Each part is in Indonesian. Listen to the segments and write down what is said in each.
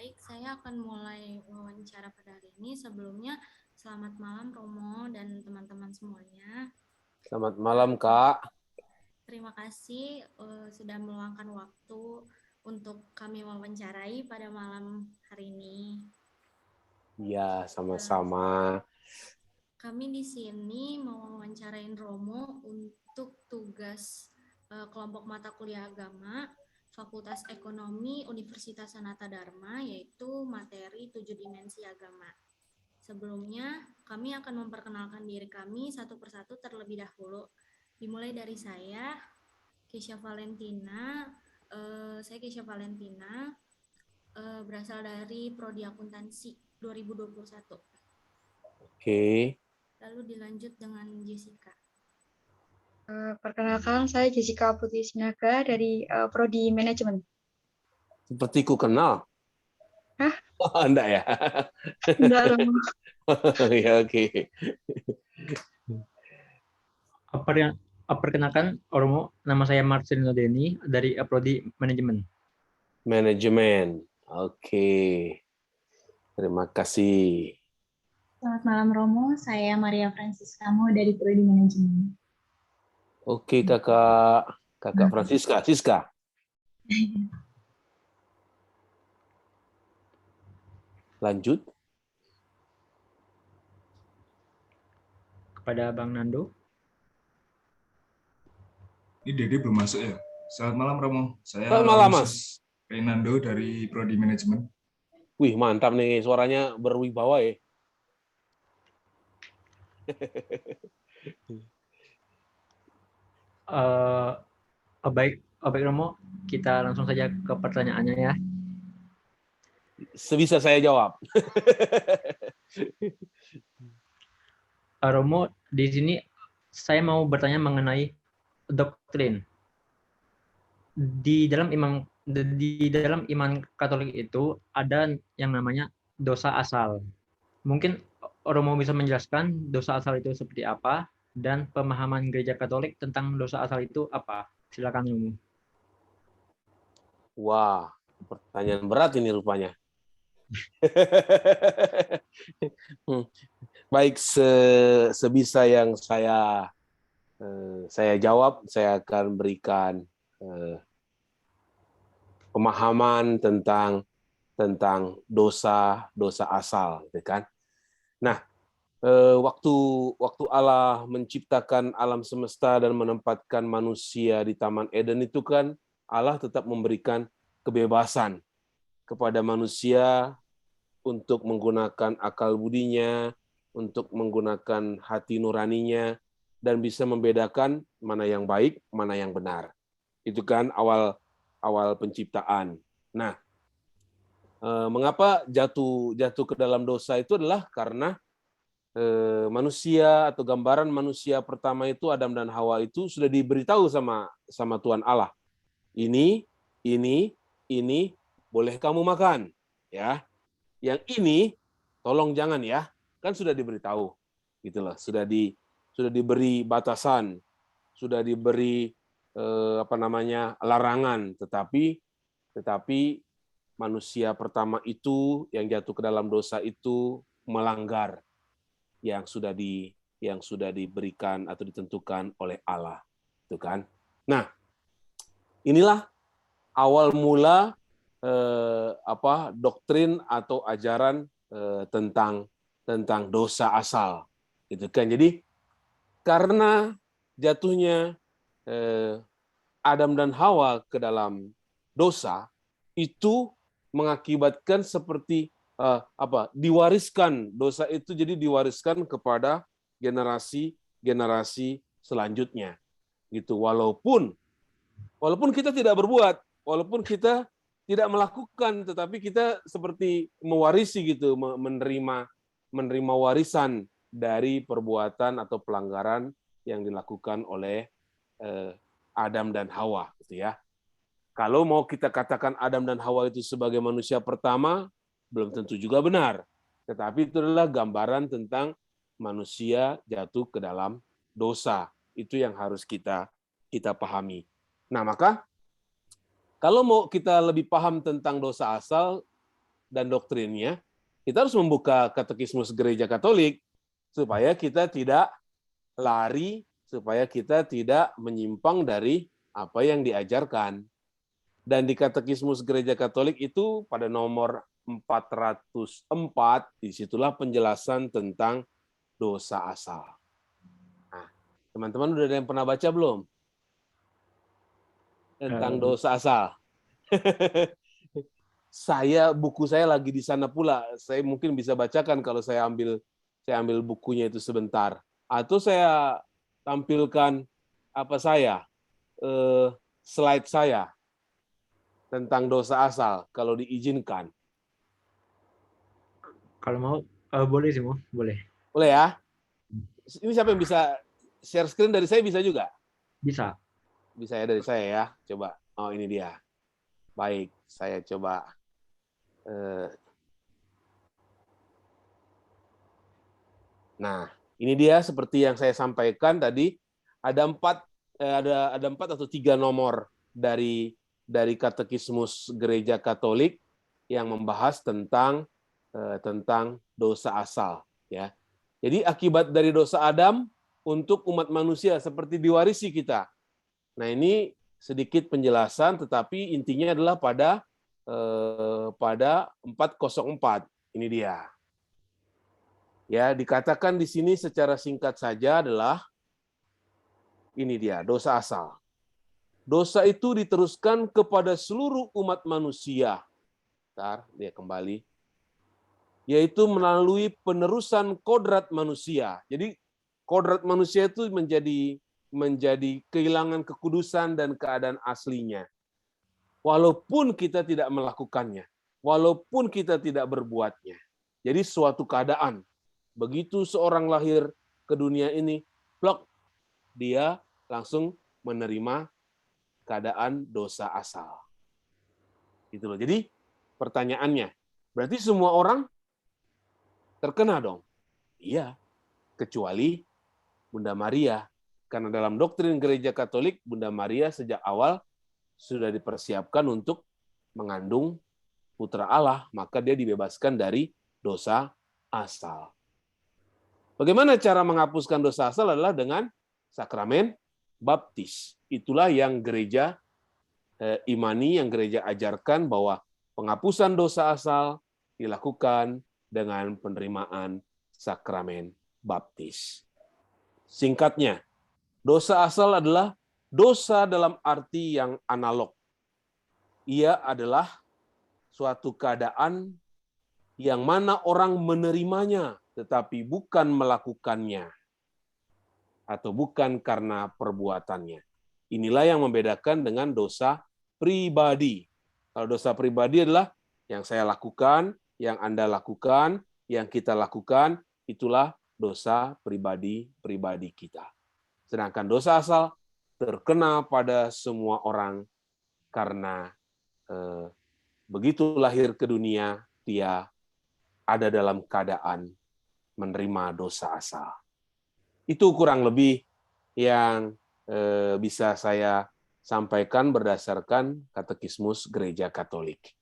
Baik, saya akan mulai wawancara pada hari ini. Sebelumnya, selamat malam Romo dan teman-teman semuanya. Selamat malam, Kak. Terima kasih sudah meluangkan waktu untuk kami wawancarai pada malam hari ini. Ya, sama-sama. Kami di sini mau wawancarain Romo untuk tugas kelompok mata kuliah agama Fakultas Ekonomi Universitas Sanata Dharma, yaitu materi 7 dimensi agama. Sebelumnya, kami akan memperkenalkan diri kami satu persatu terlebih dahulu. Dimulai dari saya, Keisha Valentina. Saya Keisha Valentina, berasal dari Prodi Akuntansi 2021. Oke. Lalu dilanjut dengan Jessica. Perkenalkan, saya Jessica Putri Sinaga dari Prodi Manajemen. Seperti ku kenal. Hah? Oh, enggak ya? Enggak loh. Ya, oke. Perkenalkan, Romo, nama saya Marcelino Denny dari Prodi Manajemen. Manajemen. Oke. Terima kasih. Selamat malam Romo, saya Maria Franciscamo dari Prodi Manajemen. Oke, Kakak. Kakak Francisca. Siska. Lanjut. Kepada Bang Nando. Ini Dede belum masuk ya? Selamat malam Romo. Saya Selamat malam, Mas. Renando dari Prodi Manajemen. Wih, mantap nih. Suaranya berwibawa ya. Baik Romo, kita langsung saja ke pertanyaannya ya. Sebisa saya jawab. Romo, di sini saya mau bertanya mengenai doktrin. Di dalam iman Katolik itu ada yang namanya dosa asal. Mungkin Romo bisa menjelaskan dosa asal itu seperti apa dan pemahaman Gereja Katolik tentang dosa asal itu apa? Silakan Romo. Wah, pertanyaan berat ini rupanya. Baik, sebisa yang saya jawab, saya akan berikan pemahaman tentang dosa asal, gitu kan? Nah, waktu Allah menciptakan alam semesta dan menempatkan manusia di Taman Eden itu kan Allah tetap memberikan kebebasan kepada manusia untuk menggunakan akal budinya, untuk menggunakan hati nuraninya, dan bisa membedakan mana yang baik, mana yang benar. Itu kan awal penciptaan. Nah, mengapa jatuh ke dalam dosa itu adalah karena manusia atau gambaran manusia pertama itu Adam dan Hawa itu sudah diberitahu sama Tuhan Allah. Ini boleh kamu makan, ya. Yang ini tolong jangan ya, kan sudah diberitahu, gitu loh. Sudah diberi batasan, sudah diberi larangan, tetapi manusia pertama itu yang jatuh ke dalam dosa itu melanggar yang sudah diberikan atau ditentukan oleh Allah, itu kan. Nah, inilah awal mula doktrin atau ajaran tentang dosa asal, gitu kan. Jadi karena jatuhnya Adam dan Hawa ke dalam dosa itu mengakibatkan seperti diwariskan dosa itu, jadi diwariskan kepada generasi selanjutnya, gitu. Walaupun kita tidak berbuat, walaupun kita tidak melakukan, tetapi kita seperti mewarisi gitu, menerima warisan dari perbuatan atau pelanggaran yang dilakukan oleh Adam dan Hawa, gitu ya. Kalau mau kita katakan Adam dan Hawa itu sebagai manusia pertama, belum tentu juga benar. Tetapi itu adalah gambaran tentang manusia jatuh ke dalam dosa. Itu yang harus kita pahami. Nah, maka kalau mau kita lebih paham tentang dosa asal, dan doktrinnya, kita harus membuka Katekismus Gereja Katolik supaya kita tidak lari, supaya kita tidak menyimpang dari apa yang diajarkan. Dan di Katekismus Gereja Katolik itu pada nomor 404, disitulah penjelasan tentang dosa asal. Nah, teman-teman udah ada yang pernah baca belum? Tentang dosa asal. Buku saya lagi di sana pula. Saya mungkin bisa bacakan kalau saya ambil bukunya itu sebentar. Atau saya tampilkan slide saya tentang dosa asal kalau diizinkan. Kalau mau boleh sih, boleh. Boleh ya? Ini siapa yang bisa share screen dari saya bisa juga? Bisa. Bisa ya dari saya ya. Coba. Oh, ini dia. Baik, saya coba. Nah, ini dia seperti yang saya sampaikan tadi. Ada empat atau 3 nomor dari Katekismus Gereja Katolik yang membahas tentang dosa asal. Ya. Jadi akibat dari dosa Adam untuk umat manusia seperti diwarisi kita. Nah, ini sedikit penjelasan, tetapi intinya adalah pada 404. Ini dia. Ya, dikatakan di sini secara singkat saja adalah ini dia, dosa asal. Dosa itu diteruskan kepada seluruh umat manusia. Bentar, dia kembali. Yaitu melalui penerusan kodrat manusia. Jadi kodrat manusia itu menjadi kehilangan kekudusan dan keadaan aslinya. Walaupun kita tidak melakukannya, walaupun kita tidak berbuatnya. Jadi suatu keadaan, begitu seorang lahir ke dunia ini, plok, dia langsung menerima keadaan dosa asal. Gitu loh. Jadi pertanyaannya, berarti semua orang terkena dong? Iya, kecuali Bunda Maria. Karena dalam doktrin Gereja Katolik, Bunda Maria sejak awal sudah dipersiapkan untuk mengandung putra Allah, maka dia dibebaskan dari dosa asal. Bagaimana cara menghapuskan dosa asal adalah dengan sakramen baptis. Itulah yang gereja imani, yang gereja ajarkan bahwa penghapusan dosa asal dilakukan dengan penerimaan sakramen baptis. Singkatnya, dosa asal adalah dosa dalam arti yang analog. Ia adalah suatu keadaan yang mana orang menerimanya, tetapi bukan melakukannya, atau bukan karena perbuatannya. Inilah yang membedakan dengan dosa pribadi. Kalau dosa pribadi adalah yang saya lakukan, yang Anda lakukan, yang kita lakukan, itulah dosa pribadi kita. Sedangkan dosa asal terkena pada semua orang karena begitu lahir ke dunia, dia ada dalam keadaan menerima dosa asal. Itu kurang lebih yang bisa saya sampaikan berdasarkan Katekismus Gereja Katolik.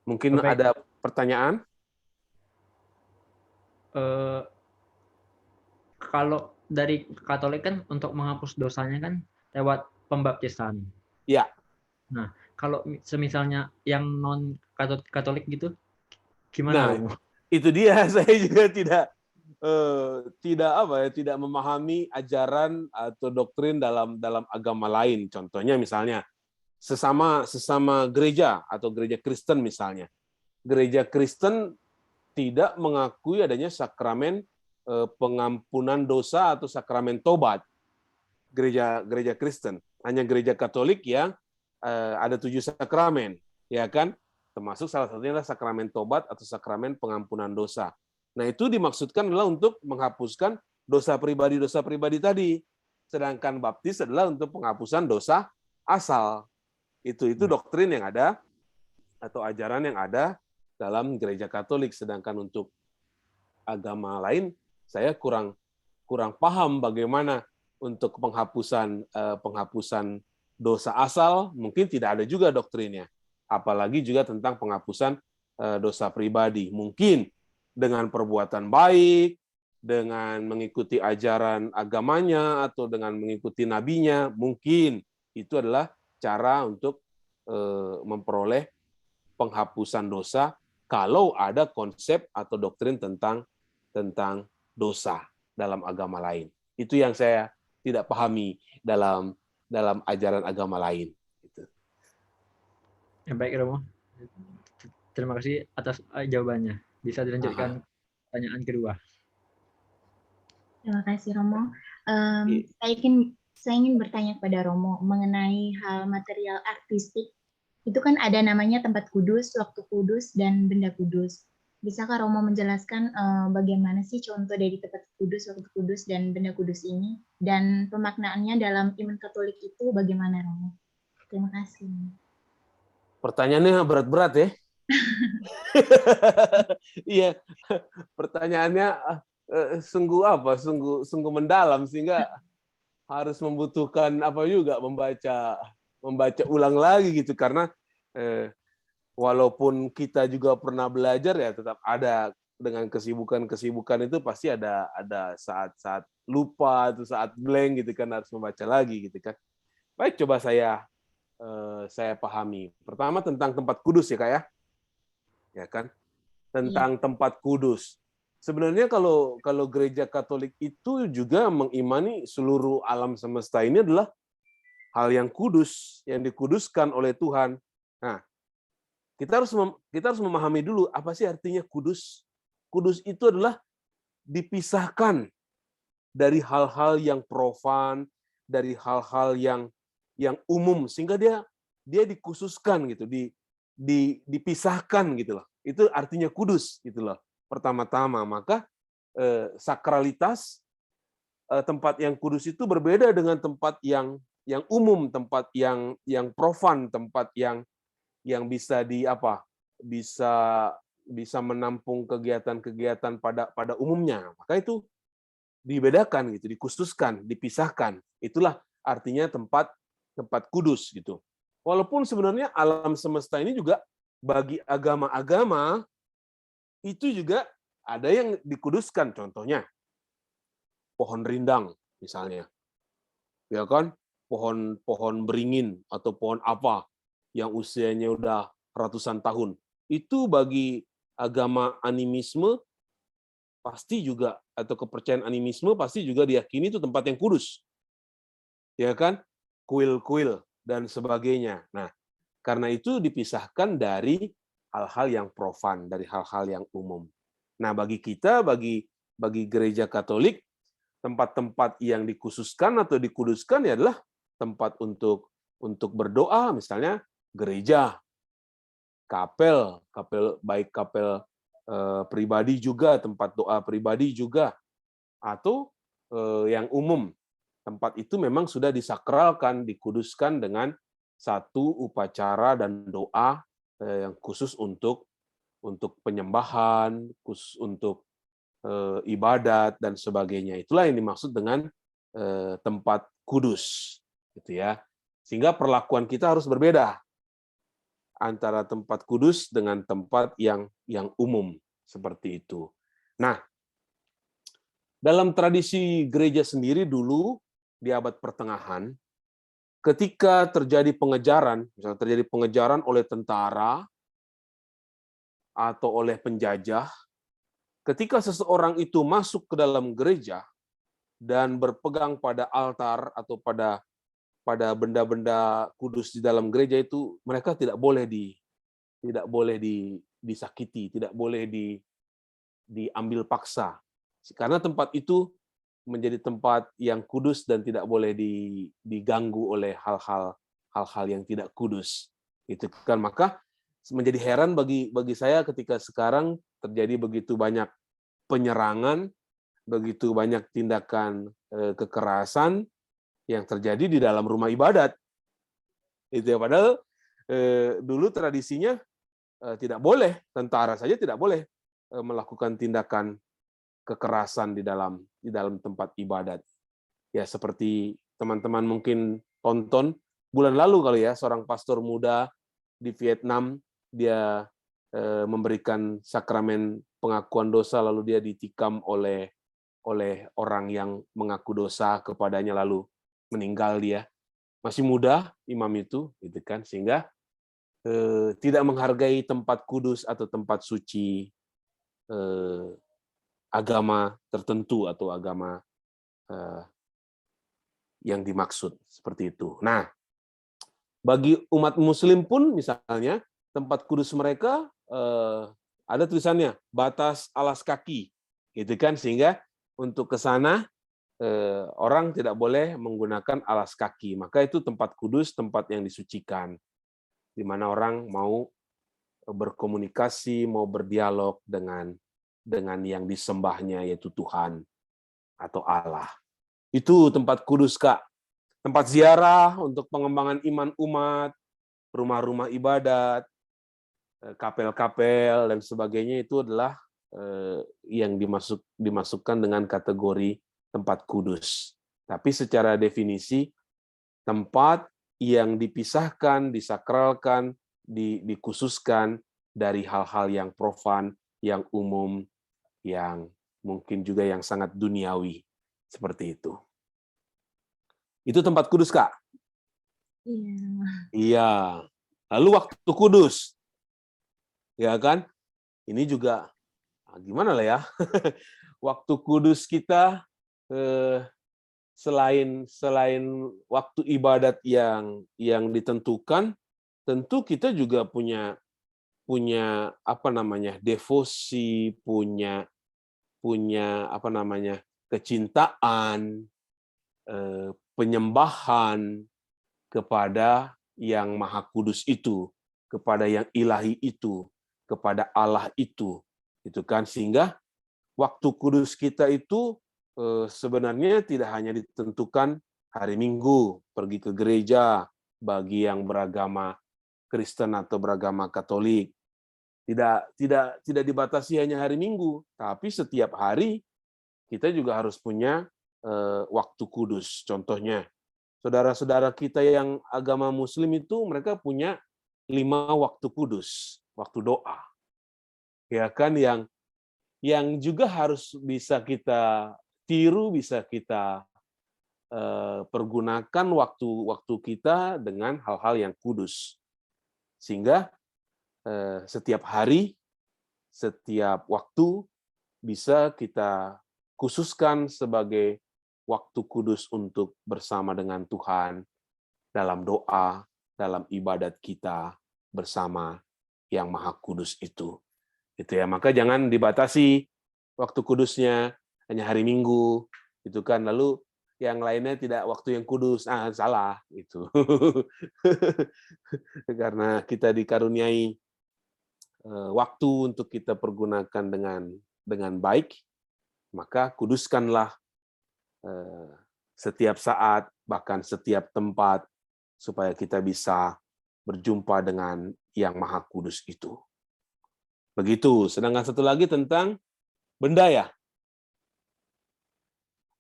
Mungkin Baik. ada pertanyaan? Kalau dari Katolik kan untuk menghapus dosanya kan lewat pembaptisan. Ya. Nah, kalau semisalnya yang non Katolik gitu, Nah, gimana Romo? itu dia, saya juga tidak memahami ajaran atau doktrin dalam agama lain. Contohnya misalnya sesama gereja atau gereja Kristen misalnya. Gereja Kristen tidak mengakui adanya sakramen pengampunan dosa atau sakramen tobat. Gereja Kristen. Hanya gereja Katolik yang ada 7 sakramen, ya kan? Termasuk salah satunya adalah sakramen tobat atau sakramen pengampunan dosa. Nah, itu dimaksudkan adalah untuk menghapuskan dosa pribadi tadi. Sedangkan baptis adalah untuk penghapusan dosa asal. Itu doktrin yang ada atau ajaran yang ada dalam gereja Katolik. Sedangkan untuk agama lain, saya kurang paham bagaimana untuk penghapusan dosa asal. Mungkin tidak ada juga doktrinnya. apalagi juga tentang penghapusan dosa pribadi. Mungkin dengan perbuatan baik, dengan mengikuti ajaran agamanya, atau dengan mengikuti nabinya, mungkin itu adalah cara untuk memperoleh penghapusan dosa kalau ada konsep atau doktrin tentang dosa dalam agama lain. Itu yang saya tidak pahami dalam ajaran agama lain. Ya, baik, Romo. Terima kasih atas jawabannya. Bisa dilanjutkan pertanyaan kedua. Terima kasih Romo. Saya ingin bertanya kepada Romo mengenai hal material artistik. Itu kan ada namanya tempat kudus, waktu kudus, dan benda kudus. Bisakah Romo menjelaskan bagaimana sih contoh dari tempat kudus, waktu kudus, dan benda kudus ini? Dan pemaknaannya dalam iman Katolik itu bagaimana, Romo? Terima kasih. Pertanyaannya berat-berat ya. Iya, pertanyaannya sungguh mendalam, sehingga harus membutuhkan membaca ulang lagi gitu, karena walaupun kita juga pernah belajar ya, tetap ada dengan kesibukan itu pasti ada saat-saat lupa atau saat blank gitu kan, harus membaca lagi gitu kan. Baik, coba saya pahami. Pertama tentang tempat kudus ya Kak ya. Ya kan? Tentang tempat kudus. Sebenarnya kalau gereja Katolik itu juga mengimani seluruh alam semesta ini adalah hal yang kudus, yang dikuduskan oleh Tuhan. Nah, kita harus memahami dulu apa sih artinya kudus. Kudus itu adalah dipisahkan dari hal-hal yang profan, dari hal-hal yang umum, sehingga dia dikhususkan gitu, dipisahkan gitu loh. Itu artinya kudus gitu loh. Pertama-tama, maka sakralitas tempat yang kudus itu berbeda dengan tempat yang umum, tempat yang profan, tempat yang bisa bisa menampung kegiatan-kegiatan pada umumnya. Maka itu dibedakan gitu, dikhususkan, dipisahkan. Itulah artinya tempat kudus gitu. Walaupun sebenarnya alam semesta ini juga bagi agama-agama itu juga ada yang dikuduskan, contohnya pohon rindang misalnya. Ya kan? Pohon beringin atau pohon apa yang usianya udah ratusan tahun. Itu bagi agama animisme pasti juga, atau kepercayaan animisme pasti juga diyakini itu tempat yang kudus. Ya kan? Kuil-kuil dan sebagainya. Nah, karena itu dipisahkan dari hal-hal yang profan, dari hal-hal yang umum. Nah, bagi kita, bagi gereja Katolik, tempat-tempat yang dikhususkan atau dikuduskan ya adalah tempat untuk berdoa, misalnya gereja, kapel baik kapel pribadi juga, tempat doa pribadi juga, atau yang umum. Tempat itu memang sudah disakralkan, dikuduskan dengan satu upacara dan doa yang khusus untuk penyembahan, khusus untuk ibadat dan sebagainya. Itulah yang dimaksud dengan tempat kudus, gitu ya. Sehingga perlakuan kita harus berbeda antara tempat kudus dengan tempat yang umum seperti itu. Nah, dalam tradisi gereja sendiri dulu di abad pertengahan, ketika terjadi pengejaran, misalnya terjadi pengejaran oleh tentara atau oleh penjajah, ketika seseorang itu masuk ke dalam gereja dan berpegang pada altar atau pada benda-benda kudus di dalam gereja itu, mereka tidak boleh disakiti, tidak boleh diambil paksa. Karena tempat itu menjadi tempat yang kudus dan tidak boleh diganggu oleh hal-hal yang tidak kudus. Itu kan, maka menjadi heran bagi saya ketika sekarang terjadi begitu banyak penyerangan, begitu banyak tindakan kekerasan yang terjadi di dalam rumah ibadat. Itu ya, padahal dulu tradisinya tidak boleh, tentara saja tidak boleh melakukan tindakan kekerasan di dalam tempat ibadat. Ya, seperti teman-teman mungkin tonton bulan lalu kali ya, seorang pastor muda di Vietnam dia memberikan sakramen pengakuan dosa, lalu dia ditikam oleh orang yang mengaku dosa kepadanya, lalu meninggal dia. Masih muda imam itu, gitu kan, sehingga tidak menghargai tempat kudus atau tempat suci agama tertentu atau agama yang dimaksud, seperti itu. Nah, bagi umat Muslim pun misalnya tempat kudus mereka ada tulisannya batas alas kaki, gitu kan, sehingga untuk ke sana orang tidak boleh menggunakan alas kaki. Maka itu tempat kudus, tempat yang disucikan, di mana orang mau berkomunikasi, mau berdialog dengan yang disembahnya, yaitu Tuhan atau Allah. Itu tempat kudus, Kak. Tempat ziarah untuk pengembangan iman umat, rumah-rumah ibadat, kapel-kapel, dan sebagainya, itu adalah yang dimasukkan dengan kategori tempat kudus. Tapi secara definisi, tempat yang dipisahkan, disakralkan, dikhususkan dari hal-hal yang profan, yang umum, yang mungkin juga yang sangat duniawi, seperti itu. Itu tempat kudus, Kak? Iya. Iya. Lalu waktu kudus, ya kan? Ini juga gimana lah ya? Waktu kudus kita selain waktu ibadat yang ditentukan, tentu kita juga punya apa namanya, devosi, punya apa namanya, kecintaan, penyembahan kepada yang Maha Kudus itu, kepada yang ilahi itu, kepada Allah itu kan, sehingga waktu kudus kita itu sebenarnya tidak hanya ditentukan hari Minggu pergi ke gereja bagi yang beragama Kristen atau beragama Katolik. Tidak dibatasi hanya hari Minggu, tapi setiap hari kita juga harus punya waktu kudus. Contohnya, saudara-saudara kita yang agama Muslim itu mereka punya 5 waktu kudus, waktu doa, ya kan, yang juga harus bisa kita tiru, bisa kita pergunakan waktu kita dengan hal-hal yang kudus, sehingga setiap hari, setiap waktu bisa kita khususkan sebagai waktu kudus untuk bersama dengan Tuhan dalam doa, dalam ibadat kita bersama yang Maha Kudus itu. Gitu ya. Maka jangan dibatasi waktu kudusnya hanya hari Minggu, itu kan. Lalu yang lainnya tidak waktu yang kudus. Salah itu. Karena kita dikaruniai waktu untuk kita pergunakan dengan baik, maka kuduskanlah setiap saat, bahkan setiap tempat, supaya kita bisa berjumpa dengan yang Maha Kudus itu. Begitu. Sedangkan satu lagi tentang benda, ya.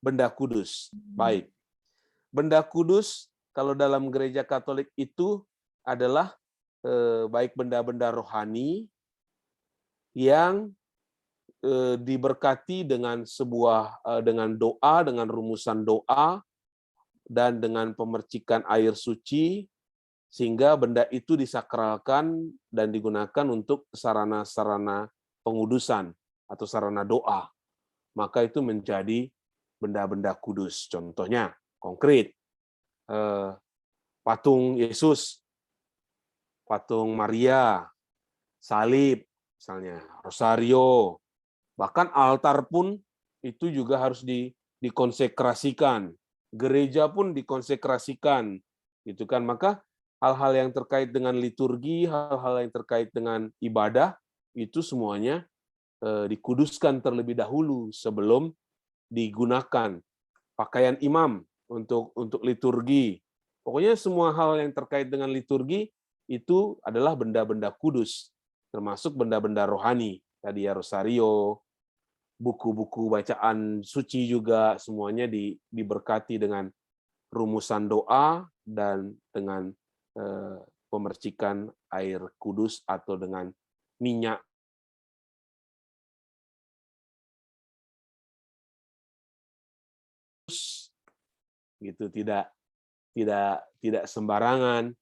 Benda kudus. Baik. Benda kudus kalau dalam gereja Katolik itu adalah baik benda-benda rohani yang diberkati dengan dengan doa, dengan rumusan doa, dan dengan pemercikan air suci, sehingga benda itu disakralkan dan digunakan untuk sarana-sarana pengudusan atau sarana doa. Maka itu menjadi benda-benda kudus. Contohnya, konkret, patung Yesus, patung Maria, salib, misalnya, rosario, bahkan altar pun itu juga harus dikonsekrasikan. Gereja pun dikonsekrasikan, gitu kan. Maka hal-hal yang terkait dengan liturgi, hal-hal yang terkait dengan ibadah, itu semuanya dikuduskan terlebih dahulu sebelum digunakan. Pakaian imam untuk liturgi. Pokoknya semua hal yang terkait dengan liturgi itu adalah benda-benda kudus, termasuk benda-benda rohani. Tadi ya rosario, buku-buku bacaan suci juga semuanya diberkati dengan rumusan doa dan dengan pemercikan air kudus atau dengan minyak gitu, tidak sembarangan.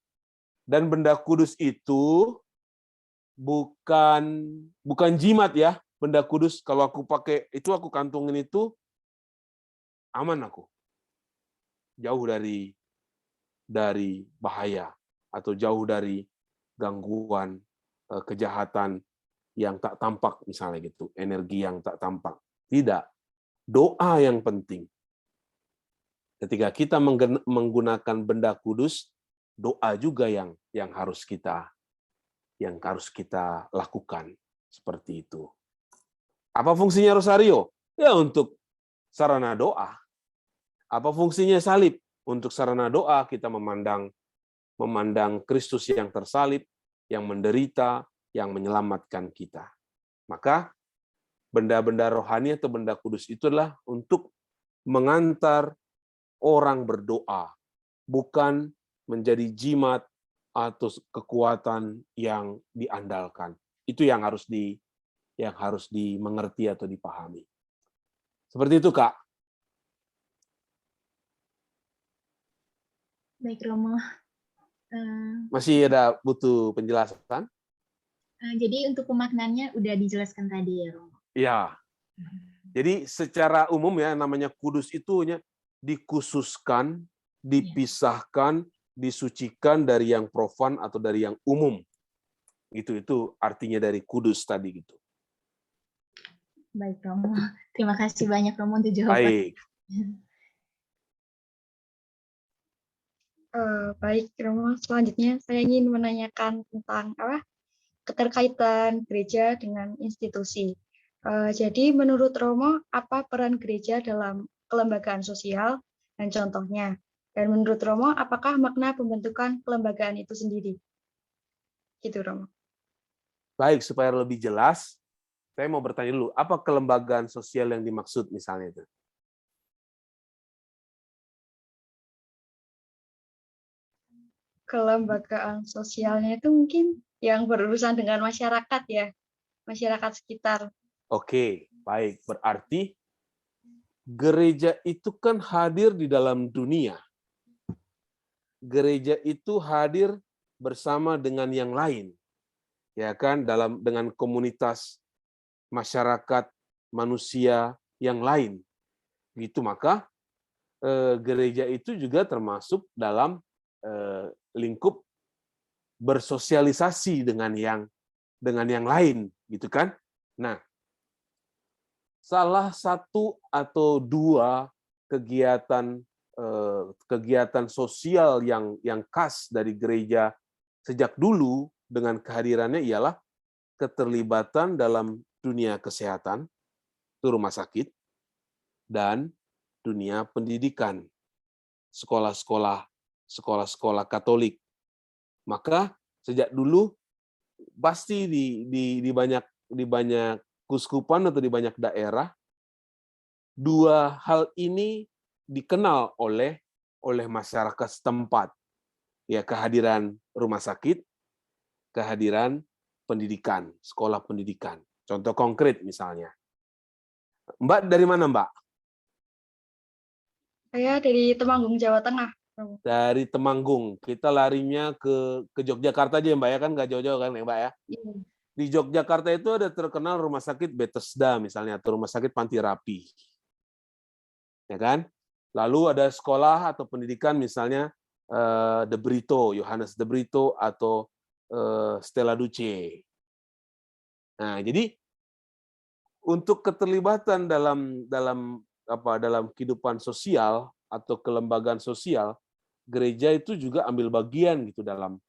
Dan benda kudus itu bukan jimat ya. Benda kudus kalau aku pakai itu, aku kantongin itu, aman aku. Jauh dari bahaya atau jauh dari gangguan kejahatan yang tak tampak misalnya gitu, energi yang tak tampak. Tidak. Doa yang penting. Ketika kita menggunakan benda kudus, doa juga yang harus kita lakukan seperti itu. Apa fungsinya rosario? Ya untuk sarana doa. Apa fungsinya salib? Untuk sarana doa kita memandang Kristus yang tersalib, yang menderita, yang menyelamatkan kita. Maka benda-benda rohani atau benda kudus itu adalah untuk mengantar orang berdoa, bukan menjadi jimat atau kekuatan yang diandalkan. Itu yang harus dimengerti atau dipahami. Seperti itu, Kak. Baik, Romo. Masih ada butuh penjelasan? Jadi untuk pemaknaannya udah dijelaskan tadi ya, Romo? Ya. Jadi secara umum ya, namanya kudus itu dikhususkan, dipisahkan, disucikan dari yang profan atau dari yang umum. Itu artinya dari kudus tadi gitu. Baik, Romo. Terima kasih banyak, Romo, untuk jawaban. Baik. Baik, Romo. Selanjutnya saya ingin menanyakan tentang keterkaitan gereja dengan institusi. Jadi menurut Romo, apa peran gereja dalam kelembagaan sosial dan contohnya? Dan menurut Romo, apakah makna pembentukan kelembagaan itu sendiri? Gitu, Romo. Baik, supaya lebih jelas, saya mau bertanya dulu, apa kelembagaan sosial yang dimaksud misalnya itu? Kelembagaan sosialnya itu mungkin yang berurusan dengan masyarakat ya, masyarakat sekitar. Oke, baik. Berarti gereja itu kan hadir di dalam dunia. Gereja itu hadir bersama dengan yang lain. Ya kan, dengan komunitas masyarakat manusia yang lain. Gitu, maka gereja itu juga termasuk dalam lingkup bersosialisasi dengan yang lain, gitu kan? Nah, salah satu atau dua kegiatan sosial yang khas dari gereja sejak dulu dengan kehadirannya ialah keterlibatan dalam dunia kesehatan, itu rumah sakit, dan dunia pendidikan, sekolah-sekolah Katolik. Maka sejak dulu pasti di banyak kuskupan atau di banyak daerah, dua hal ini dikenal oleh masyarakat setempat. Ya, kehadiran rumah sakit, kehadiran pendidikan, sekolah pendidikan. Contoh konkret misalnya. Mbak dari mana, Mbak? Saya dari Temanggung, Jawa Tengah. Dari Temanggung. Kita larinya ke Yogyakarta aja ya, Mbak ya, kan nggak jauh-jauh kan ya, Mbak ya? Di Yogyakarta itu ada terkenal rumah sakit Bethesda misalnya, atau rumah sakit Panti Rapi. Ya kan? Lalu ada sekolah atau pendidikan misalnya De Brito, Yohanes De Brito atau Stella Duce. Nah, jadi untuk keterlibatan dalam kehidupan sosial atau kelembagaan sosial, gereja itu juga ambil bagian gitu dalam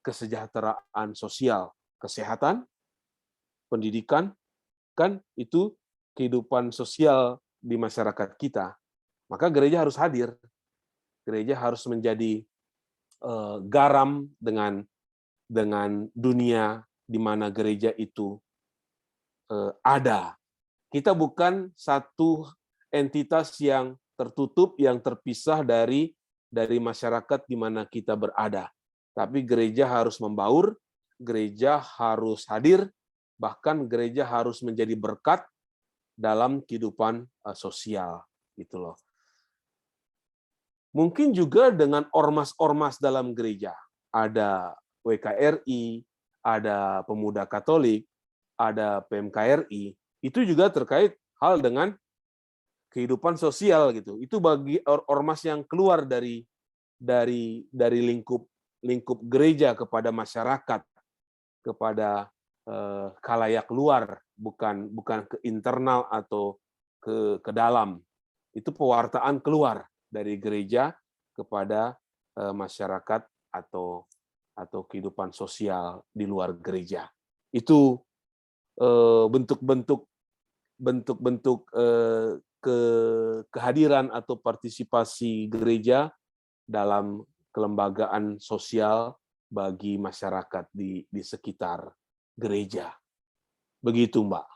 kesejahteraan sosial, kesehatan, pendidikan, kan itu kehidupan sosial di masyarakat kita. Maka gereja harus hadir. Gereja harus menjadi garam dengan dunia di mana gereja itu ada. Kita bukan satu entitas yang tertutup, yang terpisah dari masyarakat di mana kita berada. tapi gereja harus membaur, gereja harus hadir, bahkan gereja harus menjadi berkat dalam kehidupan sosial, gitu loh. Mungkin juga dengan ormas-ormas dalam gereja. Ada WKRI, ada Pemuda Katolik, ada PMKRI. Itu juga terkait hal dengan kehidupan sosial gitu. Itu bagi ormas yang keluar dari lingkup gereja kepada masyarakat, kepada khalayak luar, bukan ke internal atau ke dalam. Itu pewartaan keluar dari gereja kepada masyarakat atau kehidupan sosial di luar gereja. Itu bentuk-bentuk kehadiran atau partisipasi gereja dalam kelembagaan sosial bagi masyarakat di sekitar gereja. Begitu, Mbak.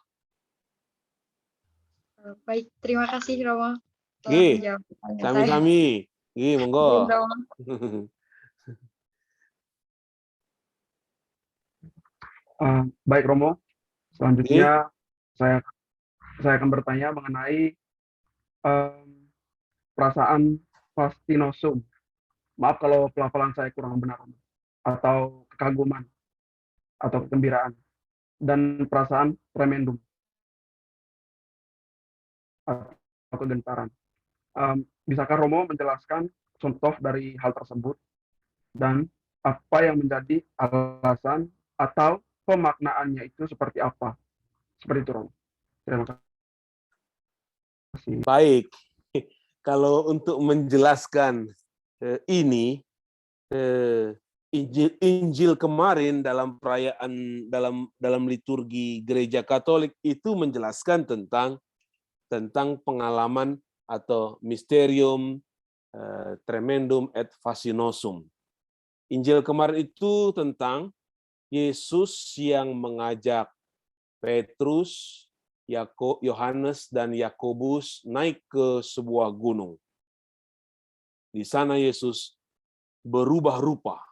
Baik, terima kasih Romo telah Oke, menjawab pertanyaan saya. sami-sami. Oke, monggo. Izin, Romo. Baik Romo, selanjutnya saya akan bertanya mengenai perasaan fascinosum. Maaf kalau pelafalan saya kurang benar, atau kekaguman atau kegembiraan, dan perasaan tremendum atau kegentaran. Bisakah Romo menjelaskan contoh dari hal tersebut dan apa yang menjadi alasan atau pemaknaannya itu seperti apa? Seperti itu, Romo. Terima kasih. Baik. Kalau untuk menjelaskan ini, Injil kemarin dalam perayaan dalam liturgi Gereja Katolik itu menjelaskan tentang pengalaman atau mysterium tremendum et fascinosum. Injil kemarin itu tentang Yesus yang mengajak Petrus, Yohanes dan Yakobus naik ke sebuah gunung. Di sana Yesus berubah rupa.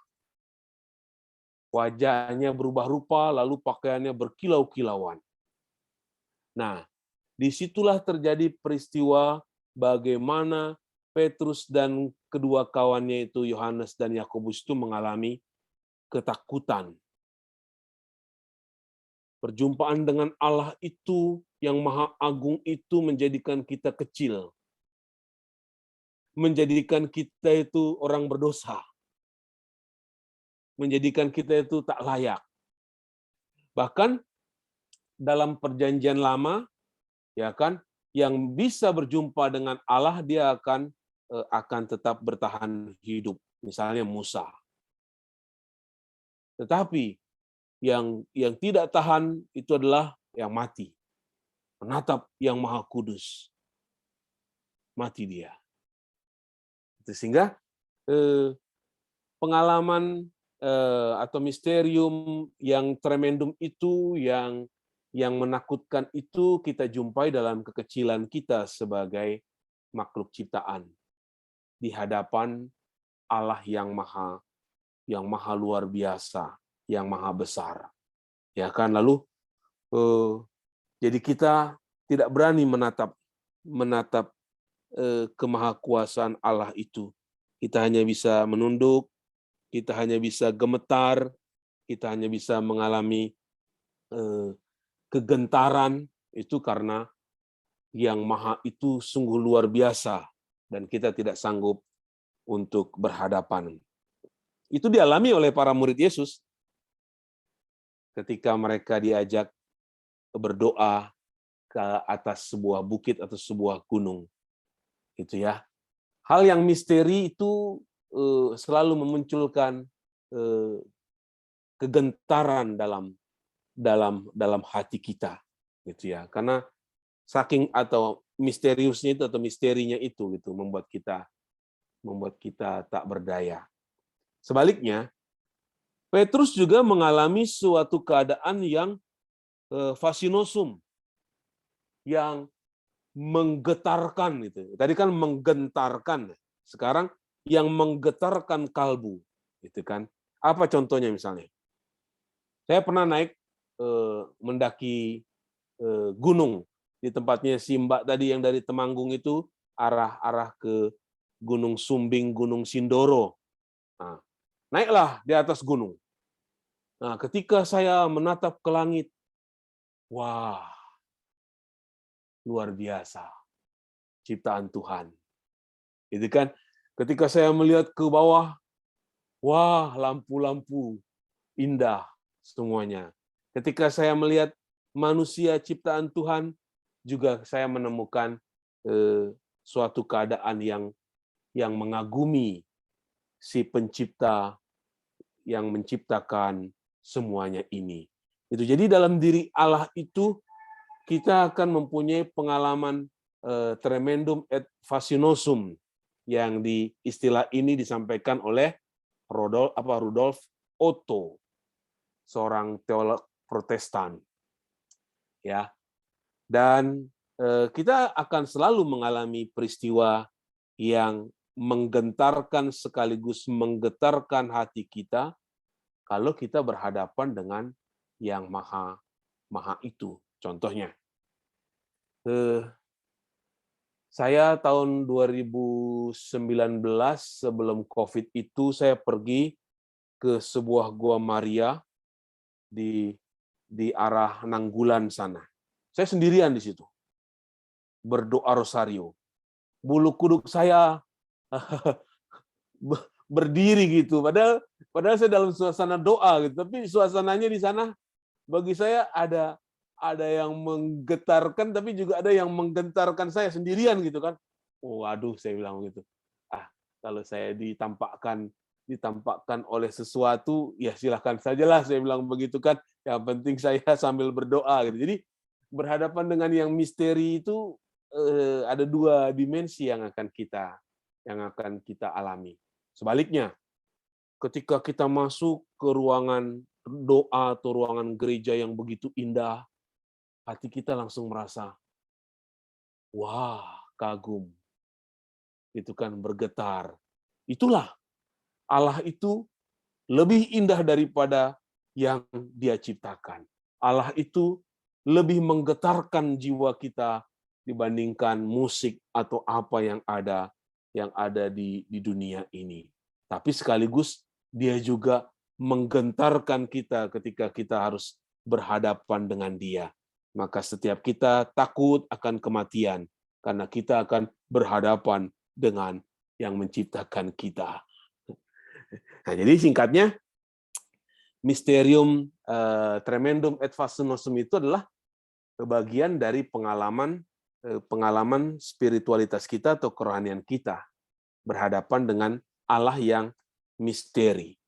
Wajahnya berubah rupa, lalu pakaiannya berkilau-kilauan. Nah, disitulah terjadi peristiwa bagaimana Petrus dan kedua kawannya itu Yohanes dan Yakobus itu mengalami ketakutan. Perjumpaan dengan Allah itu yang Maha Agung itu menjadikan kita kecil. Menjadikan kita itu orang berdosa. Menjadikan kita itu tak layak. Bahkan dalam perjanjian lama, ya kan, yang bisa berjumpa dengan Allah dia akan tetap bertahan hidup. Misalnya Musa. Tetapi yang tidak tahan itu adalah yang mati. Menatap yang Maha Kudus. Mati dia. Sehingga pengalaman atau misterium yang tremendum itu, yang menakutkan itu kita jumpai dalam kekecilan kita sebagai makhluk ciptaan di hadapan Allah yang maha luar biasa, yang maha besar. Ya kan, lalu jadi kita tidak berani menatap kemahakuasaan Allah itu. Kita hanya bisa menunduk, kita hanya bisa gemetar, kita hanya bisa mengalami kegentaran, itu karena yang maha itu sungguh luar biasa dan kita tidak sanggup untuk berhadapan. Itu dialami oleh para murid Yesus ketika mereka diajak berdoa ke atas sebuah bukit atau sebuah gunung. Gitu ya. Hal yang misteri itu selalu memunculkan kegentaran dalam hati kita, gitu ya. Karena saking atau misteriusnya itu atau misterinya itu gitu membuat kita tak berdaya. Sebaliknya, Petrus juga mengalami suatu keadaan yang fascinosum, yang menggetarkan gitu. Tadi kan menggentarkan, sekarang yang menggetarkan kalbu, gitu kan. Apa contohnya misalnya? Saya pernah naik mendaki gunung di tempatnya si Mbak tadi yang dari Temanggung itu arah ke Gunung Sumbing, Gunung Sindoro. Nah, naiklah di atas gunung. Nah, ketika saya menatap ke langit, wah, luar biasa ciptaan Tuhan. Itu kan, ketika saya melihat ke bawah, wah, lampu-lampu indah semuanya. Ketika saya melihat manusia ciptaan Tuhan, juga saya menemukan suatu keadaan yang mengagumi si pencipta yang menciptakan semuanya ini. Itu jadi dalam diri Allah itu kita akan mempunyai pengalaman tremendum et fascinosum yang di istilah ini disampaikan oleh Rudolf Otto, seorang teolog Protestan. Ya. Dan kita akan selalu mengalami peristiwa yang menggentarkan sekaligus menggetarkan hati kita kalau kita berhadapan dengan yang maha itu. Contohnya, saya tahun 2019 sebelum COVID itu saya pergi ke sebuah gua Maria di arah Nanggulan sana. Saya sendirian di situ. Berdoa rosario. Bulu kuduk saya berdiri gitu. Padahal saya dalam suasana doa gitu. Tapi suasananya di sana bagi saya ada yang menggetarkan, tapi juga ada yang menggentarkan saya sendirian gitu kan. Waduh, saya bilang gitu. Kalau saya ditampakkan oleh sesuatu, ya silahkan sajalah, saya bilang begitu kan. Yang penting saya sambil berdoa gitu. Jadi berhadapan dengan yang misteri itu ada dua dimensi yang akan kita alami. Sebaliknya, ketika kita masuk ke ruangan doa atau ruangan gereja yang begitu indah, hati kita langsung merasa, wah, kagum. Itu kan bergetar. Itulah Allah itu lebih indah daripada yang Dia ciptakan. Allah itu lebih menggetarkan jiwa kita dibandingkan musik atau apa yang ada di dunia ini. Tapi sekaligus Dia juga menggentarkan kita ketika kita harus berhadapan dengan Dia. Maka setiap kita takut akan kematian karena kita akan berhadapan dengan yang menciptakan kita. Nah, jadi singkatnya, Mysterium Tremendum et Fascinosum itu adalah bagian dari pengalaman spiritualitas kita atau kerohanian kita berhadapan dengan Allah yang misteri.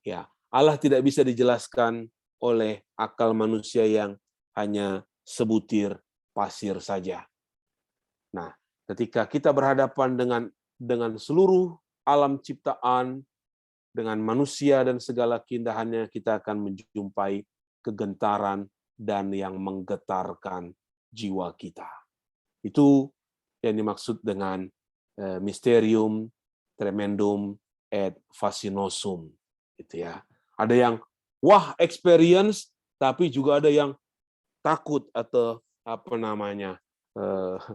Ya, Allah tidak bisa dijelaskan oleh akal manusia yang hanya sebutir pasir saja. Nah, ketika kita berhadapan dengan seluruh alam ciptaan, dengan manusia dan segala keindahannya, kita akan menjumpai kegentaran dan yang menggetarkan jiwa kita. Itu yang dimaksud dengan Mysterium Tremendum et Fascinosum. Gitu ya. Ada yang wah experience, tapi juga ada yang takut atau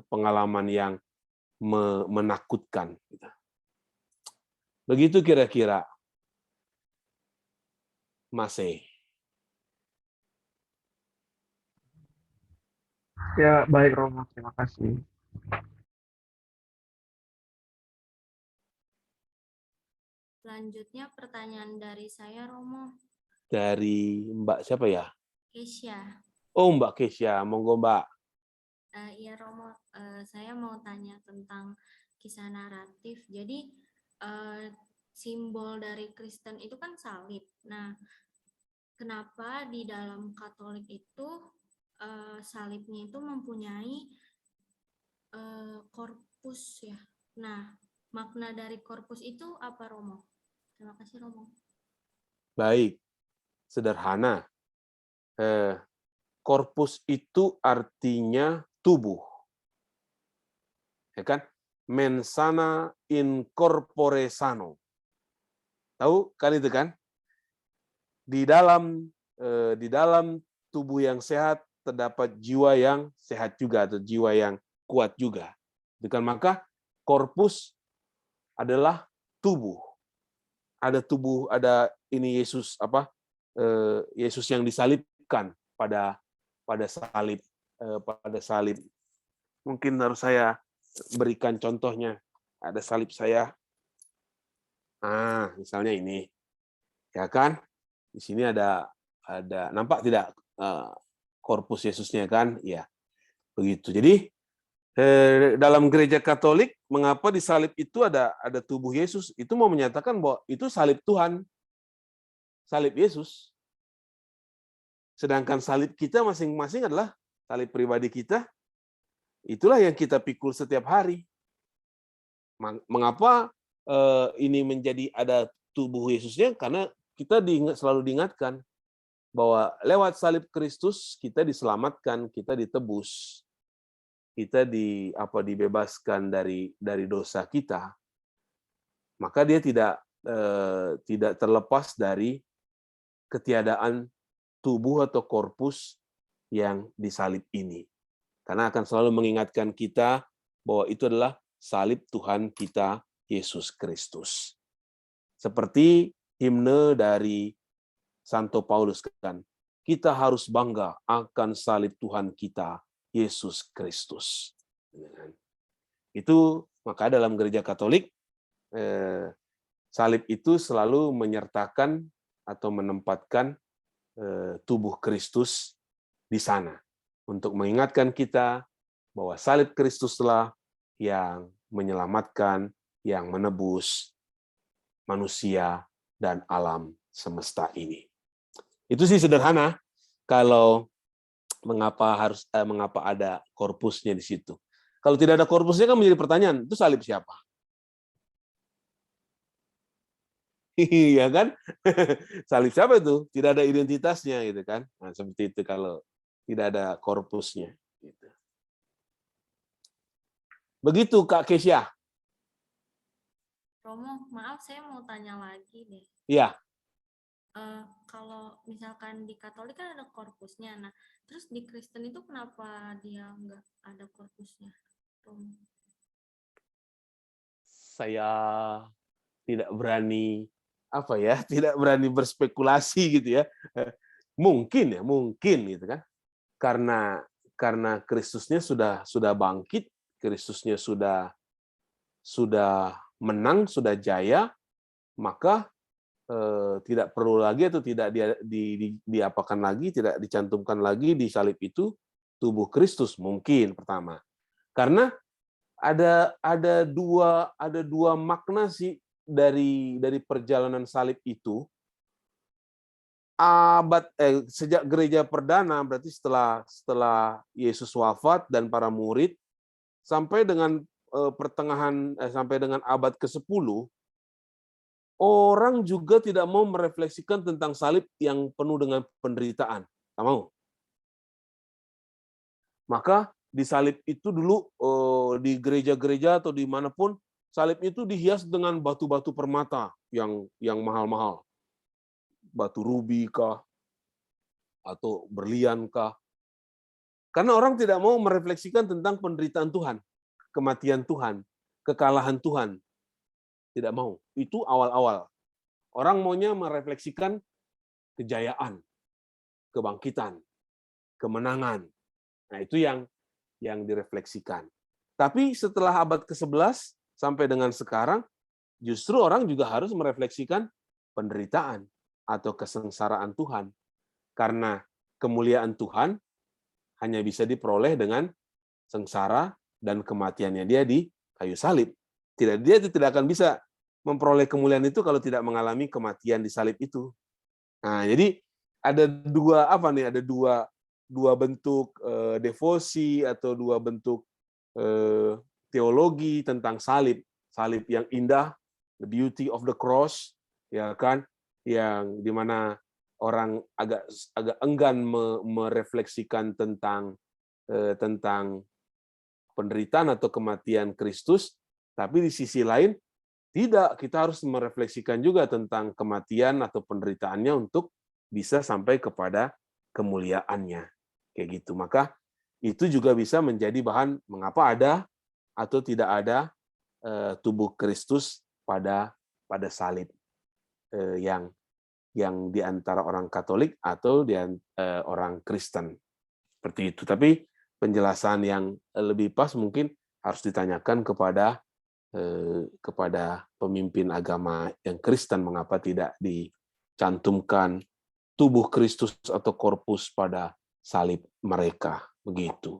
pengalaman yang menakutkan. Begitu kira-kira, Mas E. Ya, baik Romo, terima kasih. Selanjutnya pertanyaan dari saya, Romo. Dari Mbak siapa ya? Kesya. Oh, Mbak Kesya, monggo Mbak. Iya, Romo. Saya mau tanya tentang kisah naratif. Jadi, simbol dari Kristen itu kan salib. Nah, kenapa di dalam Katolik itu salibnya itu mempunyai korpus ya? Nah, makna dari korpus itu apa, Romo? Terima kasih, Romo. Baik, sederhana. Korpus itu artinya tubuh. Ya kan? Mens sana in corpore sano. Tahu kan itu kan? di dalam tubuh yang sehat terdapat jiwa yang sehat juga atau jiwa yang kuat juga. Dengan maka korpus adalah tubuh. Ada tubuh, ada ini Yesus Yesus yang disalibkan pada salib. Mungkin harus saya berikan contohnya. Ada salib saya. Misalnya ini. Ya kan? Di sini ada nampak tidak korpus Yesusnya kan? Ya. Begitu. Jadi dalam gereja Katolik, mengapa di salib itu ada tubuh Yesus? Itu mau menyatakan bahwa itu salib Tuhan, salib Yesus. Sedangkan salib kita masing-masing adalah salib pribadi kita. Itulah yang kita pikul setiap hari. Mengapa ini menjadi ada tubuh Yesusnya? Karena kita selalu diingatkan bahwa lewat salib Kristus kita diselamatkan, kita ditebus. Kita dibebaskan dari dosa kita, maka dia tidak terlepas dari ketiadaan tubuh atau korpus yang disalib ini, karena akan selalu mengingatkan kita bahwa itu adalah salib Tuhan kita Yesus Kristus. Seperti himne dari Santo Paulus kan, kita harus bangga akan salib Tuhan kita Yesus Kristus. Itu maka dalam gereja Katolik salib itu selalu menyertakan atau menempatkan tubuh Kristus di sana untuk mengingatkan kita bahwa salib Kristuslah yang menyelamatkan, yang menebus manusia dan alam semesta ini. Itu sih sederhana kalau mengapa ada korpusnya di situ. Kalau tidak ada korpusnya kan menjadi pertanyaan, itu salib siapa? Iya kan? Salib siapa itu? Tidak ada identitasnya gitu kan. Nah, seperti itu kalau tidak ada korpusnya gitu. Begitu Kak Kesya. Romo, maaf saya mau tanya lagi deh. Iya. Kalau misalkan di Katolik kan ada korpusnya, nah terus di Kristen itu kenapa dia nggak ada korpusnya? Saya tidak berani tidak berani berspekulasi gitu ya. Mungkin gitu kan. Karena Kristusnya sudah bangkit, Kristusnya sudah menang, sudah jaya, maka tidak perlu lagi atau tidak diapakan lagi, tidak dicantumkan lagi di salib itu tubuh Kristus mungkin pertama. Karena ada dua makna sih dari perjalanan salib itu. Sejak gereja perdana, berarti setelah Yesus wafat dan para murid sampai dengan sampai dengan abad ke-10, orang juga tidak mau merefleksikan tentang salib yang penuh dengan penderitaan. Tak mau. Maka di salib itu dulu di gereja-gereja atau dimanapun, salib itu dihias dengan batu-batu permata yang mahal-mahal. Batu rubi kah? Atau berlian kah? Karena orang tidak mau merefleksikan tentang penderitaan Tuhan, kematian Tuhan, kekalahan Tuhan. Tidak mau. Itu awal-awal. Orang maunya merefleksikan kejayaan, kebangkitan, kemenangan. Nah, itu yang direfleksikan. Tapi setelah abad ke-11 sampai dengan sekarang, justru orang juga harus merefleksikan penderitaan atau kesengsaraan Tuhan. Karena kemuliaan Tuhan hanya bisa diperoleh dengan sengsara dan kematiannya dia di kayu salib. Dia tidak akan bisa memperoleh kemuliaan itu kalau tidak mengalami kematian di salib itu. Nah, jadi ada dua bentuk devosi atau dua bentuk teologi tentang salib. Salib yang indah, the beauty of the cross, ya kan, yang dimana orang agak enggan merefleksikan tentang penderitaan atau kematian Kristus, tapi di sisi lain tidak, kita harus merefleksikan juga tentang kematian atau penderitaannya untuk bisa sampai kepada kemuliaannya. Kayak gitu. Maka itu juga bisa menjadi bahan mengapa ada atau tidak ada tubuh Kristus pada salib yang di antara orang Katolik atau di orang Kristen. Seperti itu. Tapi penjelasan yang lebih pas mungkin harus ditanyakan kepada pemimpin agama yang Kristen, mengapa tidak dicantumkan tubuh Kristus atau korpus pada salib mereka. Begitu.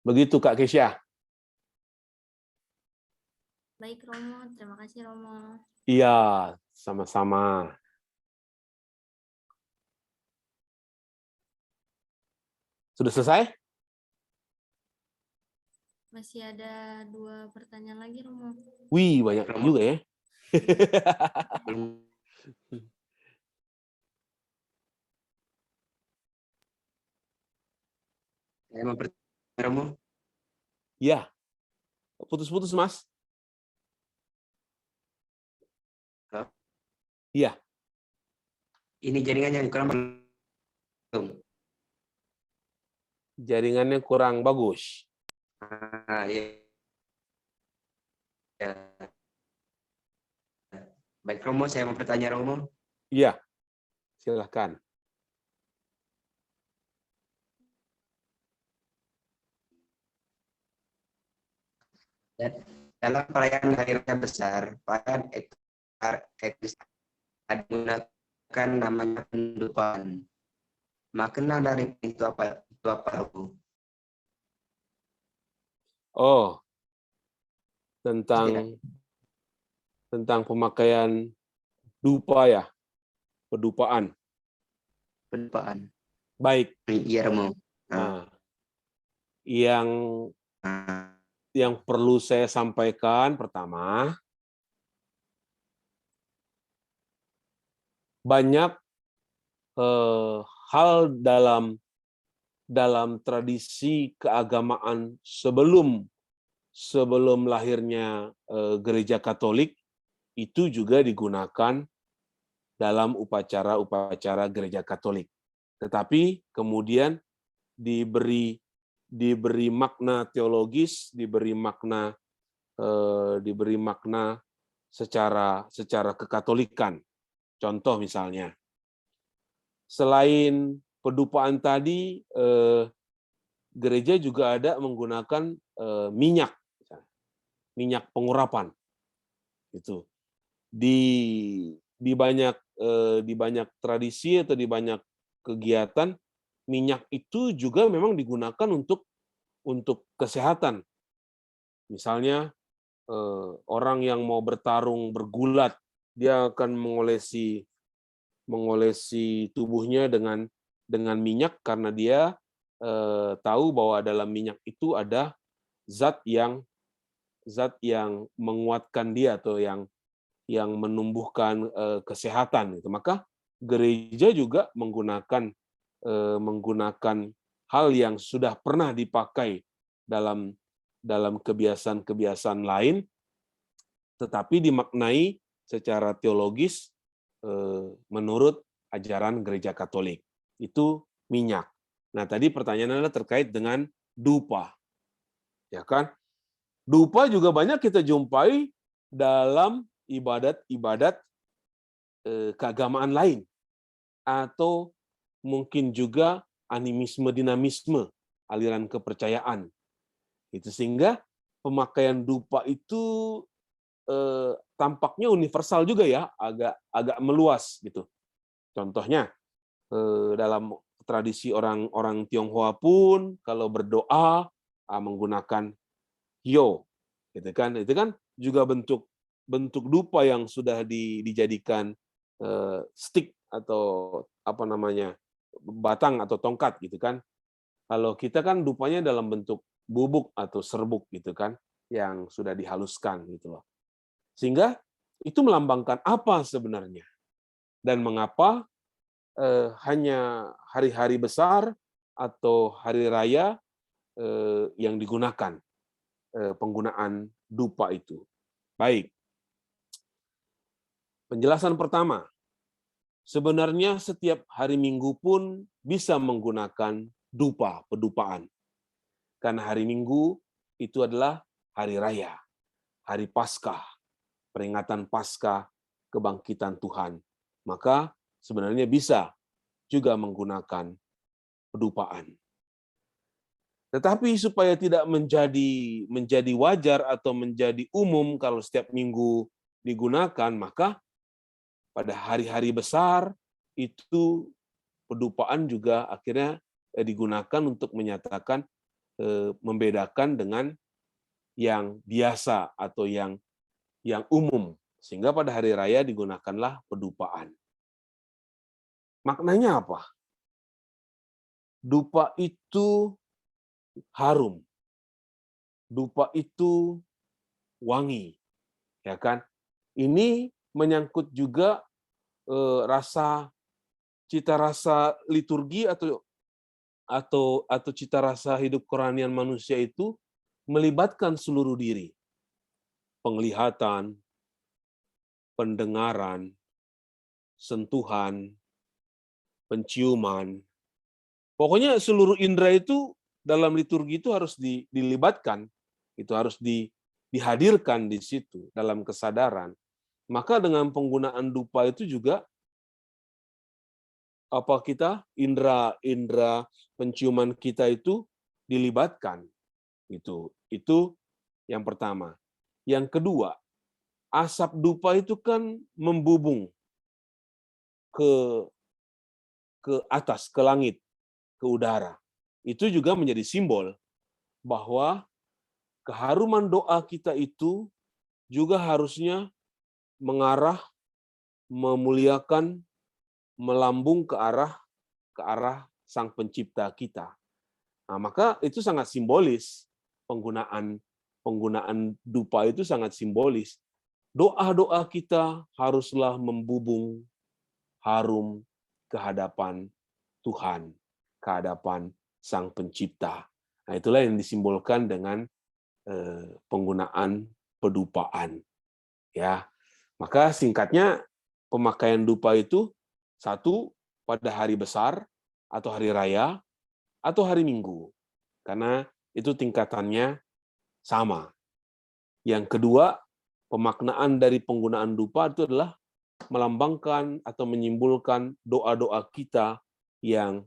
Begitu Kak Kesya. Baik Romo, terima kasih Romo. Iya, sama-sama. Sudah selesai? Masih ada 2 pertanyaan lagi Romo. Wih, banyak juga ya. Saya mau bertanya, Romo. Ya, putus-putus Mas. Halo? Iya. Ini jaringannya kurang belum? Jaringannya kurang bagus. Iya. Ya. Baik Romo, saya mau bertanya Romo. Iya, silahkan. Dalam perayaan hari raya besar, perayaan eklesia digunakan namanya pendupan. Makna dari itu apa Romo? Oh, tentang pemakaian dupa ya, pedupaan. Pendupaan. Baik. Iya Romo. Nah, yang perlu saya sampaikan pertama, banyak hal dalam tradisi keagamaan sebelum lahirnya gereja Katolik itu juga digunakan dalam upacara-upacara gereja Katolik. Tetapi kemudian diberi makna teologis, diberi makna secara kekatolikan. Contoh misalnya, selain pedupaan tadi, gereja juga ada menggunakan minyak pengurapan. Itu di banyak tradisi atau di banyak kegiatan, minyak itu juga memang digunakan untuk kesehatan. Misalnya orang yang mau bertarung bergulat, dia akan mengolesi tubuhnya dengan minyak karena dia tahu bahwa dalam minyak itu ada zat yang menguatkan dia atau yang menumbuhkan kesehatan. Maka gereja juga menggunakan hal yang sudah pernah dipakai dalam kebiasaan-kebiasaan lain, tetapi dimaknai secara teologis menurut ajaran gereja Katolik. Itu minyak. Nah, tadi pertanyaannya adalah terkait dengan dupa. Ya kan? Dupa juga banyak kita jumpai dalam ibadat-ibadat keagamaan lain, atau mungkin juga animisme, dinamisme, aliran kepercayaan. Itu sehingga pemakaian dupa itu tampaknya universal juga ya, agak meluas gitu. Contohnya dalam tradisi orang Tionghoa pun kalau berdoa menggunakan hio, gitu kan? Itu kan juga bentuk dupa yang sudah dijadikan stick atau apa namanya, batang atau tongkat gitu kan. Kalau kita kan dupanya dalam bentuk bubuk atau serbuk gitu kan, yang sudah dihaluskan gitu loh. Sehingga itu melambangkan apa sebenarnya dan mengapa hanya hari-hari besar atau hari raya yang digunakan penggunaan dupa itu. Baik. Penjelasan pertama, sebenarnya setiap hari Minggu pun bisa menggunakan dupa, pedupaan. Karena hari Minggu itu adalah hari raya, hari Paskah, peringatan Paskah, kebangkitan Tuhan. Maka sebenarnya bisa juga menggunakan pedupaan. Tetapi supaya tidak menjadi wajar atau menjadi umum kalau setiap minggu digunakan, maka pada hari-hari besar itu pedupaan juga akhirnya digunakan untuk menyatakan, membedakan dengan yang biasa atau yang umum. Sehingga pada hari raya digunakanlah pedupaan. Maknanya apa? Dupa itu harum. Dupa itu wangi, ya kan? Ini menyangkut juga cita rasa liturgi atau cita rasa hidup kerohanian manusia itu melibatkan seluruh diri. Penglihatan, pendengaran, sentuhan, penciuman. Pokoknya seluruh indera itu dalam liturgi itu harus dilibatkan, itu harus dihadirkan di situ dalam kesadaran. Maka dengan penggunaan dupa itu juga indera penciuman kita itu dilibatkan. Itu yang pertama. Yang kedua, asap dupa itu kan membubung ke atas, ke langit, ke udara. Itu juga menjadi simbol bahwa keharuman doa kita itu juga harusnya mengarah, memuliakan, melambung ke arah Sang Pencipta kita. Nah, maka itu sangat simbolis, penggunaan dupa itu sangat simbolis. Doa-doa kita haruslah membubung harum ke hadapan Tuhan, ke hadapan Sang Pencipta. Nah, itulah yang disimbolkan dengan penggunaan pedupaan. Ya, maka singkatnya pemakaian dupa itu satu pada hari besar atau hari raya atau hari Minggu, karena itu tingkatannya sama. Yang kedua, pemaknaan dari penggunaan dupa itu adalah melambangkan atau menyimbolkan doa-doa kita yang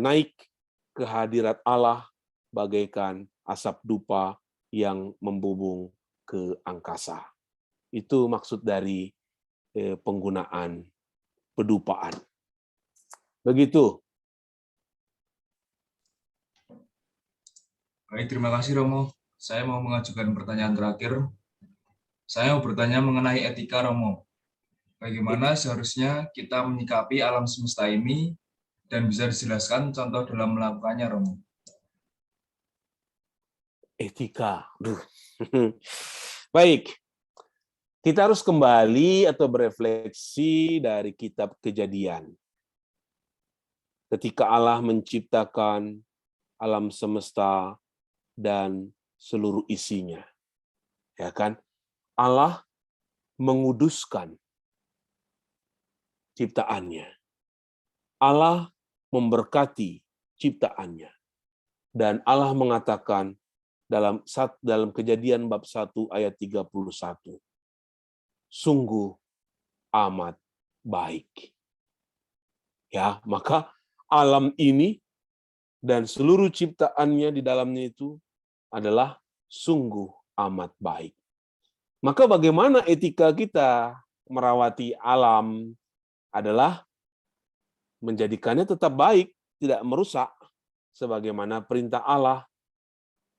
naik ke hadirat Allah bagaikan asap dupa yang membubung ke angkasa. Itu maksud dari penggunaan pedupaan. Begitu. Baik, terima kasih Romo. Saya mau mengajukan pertanyaan terakhir. Saya mau bertanya mengenai etika, Romo. Bagaimana seharusnya kita menyikapi alam semesta ini dan bisa dijelaskan contoh dalam melakukannya, Romo? Etika. Baik. Kita harus kembali atau berefleksi dari kitab Kejadian. Ketika Allah menciptakan alam semesta dan seluruh isinya. Ya kan? Allah menguduskan ciptaannya. Allah memberkati ciptaannya. Dan Allah mengatakan dalam Kejadian bab 1 ayat 31, sungguh amat baik. Ya, maka alam ini dan seluruh ciptaannya di dalamnya itu adalah sungguh amat baik. Maka bagaimana etika kita merawati alam adalah menjadikannya tetap baik, tidak merusak, sebagaimana perintah Allah.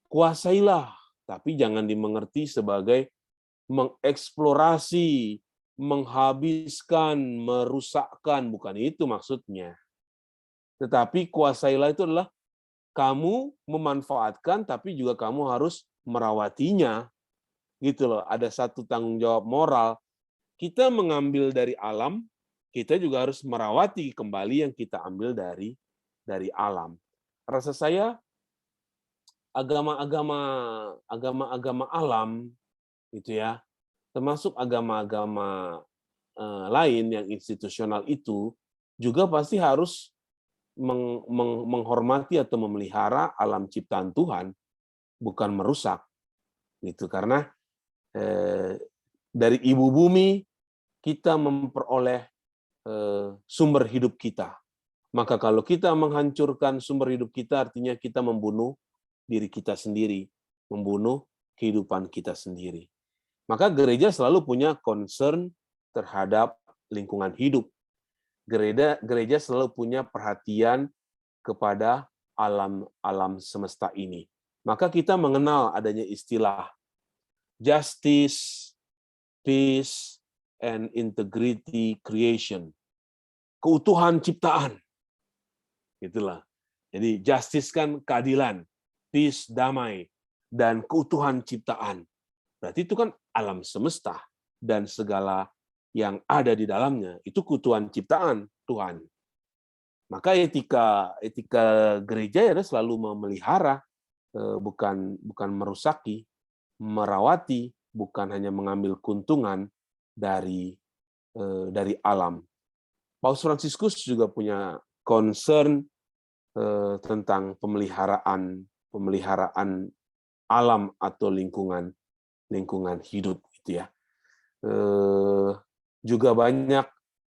Kuasailah, tapi jangan dimengerti sebagai mengeksplorasi, menghabiskan, merusakkan, bukan itu maksudnya. Tetapi kuasailah itu adalah kamu memanfaatkan, tapi juga kamu harus merawatinya. Gitu loh, ada satu tanggung jawab moral. Kita mengambil dari alam, kita juga harus merawati kembali yang kita ambil dari alam. Rasa saya agama-agama alam itu ya, termasuk agama-agama lain yang institusional itu juga pasti harus menghormati atau memelihara alam ciptaan Tuhan, bukan merusak. Gitu. Karena dari ibu bumi kita memperoleh sumber hidup kita. Maka kalau kita menghancurkan sumber hidup kita, artinya kita membunuh diri kita sendiri, membunuh kehidupan kita sendiri. Maka gereja selalu punya concern terhadap lingkungan hidup. Gereja selalu punya perhatian kepada alam semesta ini. Maka kita mengenal adanya istilah justice, peace, and integrity creation. Keutuhan ciptaan. Itulah. Jadi justice kan keadilan, peace damai, dan keutuhan ciptaan. Berarti itu kan alam semesta dan segala yang ada di dalamnya itu keutuhan ciptaan Tuhan. Maka etika gereja ya selalu memelihara, bukan merusaki, merawati, bukan hanya mengambil keuntungan dari alam. Paus Fransiskus juga punya concern tentang pemeliharaan alam atau lingkungan hidup gitu ya. Juga banyak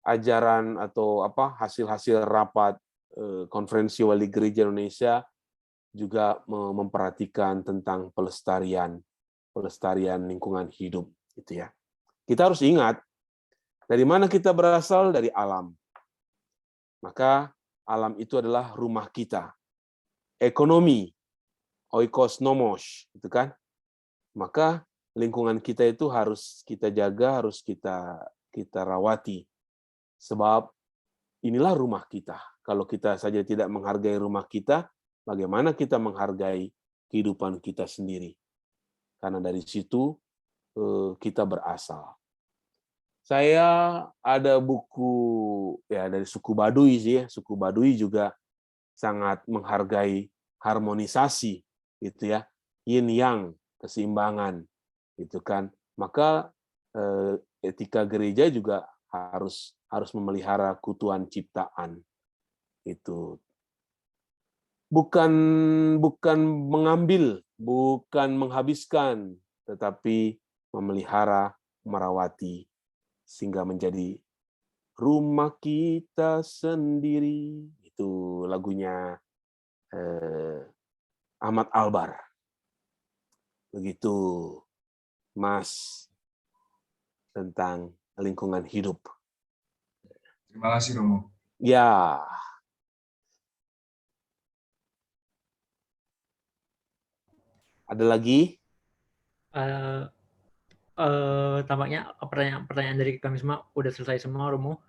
ajaran atau hasil-hasil rapat konferensi wali gereja Indonesia juga memperhatikan tentang pelestarian lingkungan hidup gitu ya. Kita harus ingat dari mana kita berasal, dari alam. Maka alam itu adalah rumah kita. Ekonomi, oikos nomos, gitu kan? Maka lingkungan kita itu harus kita jaga, harus kita rawati. Sebab inilah rumah kita. Kalau kita saja tidak menghargai rumah kita, bagaimana kita menghargai kehidupan kita sendiri? Karena dari situ kita berasal. Saya ada buku ya dari suku Baduy sih ya. Suku Baduy juga sangat menghargai harmonisasi gitu ya. Yin yang, keseimbangan gitu kan. Maka etika gereja juga harus memelihara keutuhan ciptaan. Itu bukan mengambil, bukan menghabiskan, tetapi memelihara, merawati sehingga menjadi rumah kita sendiri. Itu lagunya Ahmad Albar. Begitu, Mas, tentang lingkungan hidup. Terima kasih, Romo. Ya. Ada lagi? Tampaknya pertanyaan dari kami semua udah selesai semua, Romo.